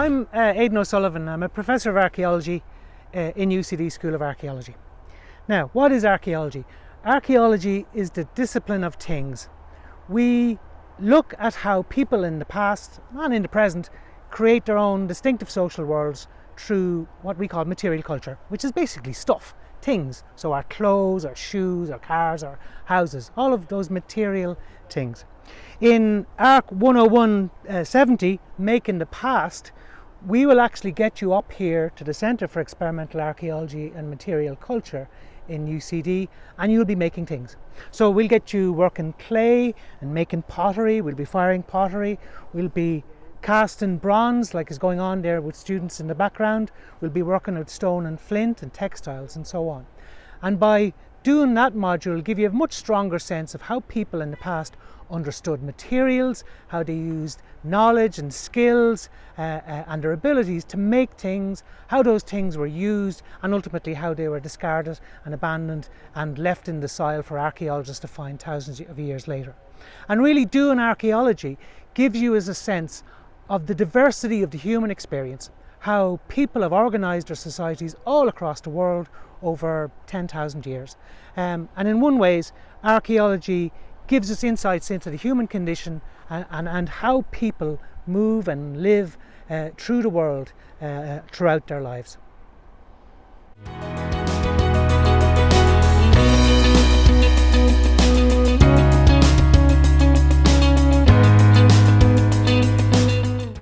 I'm Aidan O'Sullivan. I'm a Professor of Archaeology in UCD School of Archaeology. Now, what is archaeology? Archaeology is the discipline of things. We look at how people in the past and in the present create their own distinctive social worlds through what we call material culture, which is basically stuff, things. So our clothes, our shoes, our cars, our houses, all of those material things. In ARCH10170, Make in the Past, we will actually get you up here to the Centre for Experimental Archaeology and Material Culture in UCD, and you'll be making things. So we'll get you working clay and making pottery. We'll be firing pottery. We'll be casting bronze, like is going on there with students in the background. We'll be working with stone and flint and textiles and so on. And by doing that module, will give you a much stronger sense of how people in the past understood materials, how they used knowledge and skills and their abilities to make things, how those things were used, and ultimately how they were discarded and abandoned and left in the soil for archaeologists to find thousands of years later. And really doing archaeology gives you as a sense of the diversity of the human experience, how people have organised their societies all across the world over 10,000 years. And in one ways, archaeology gives us insights into the human condition and how people move and live through the world throughout their lives.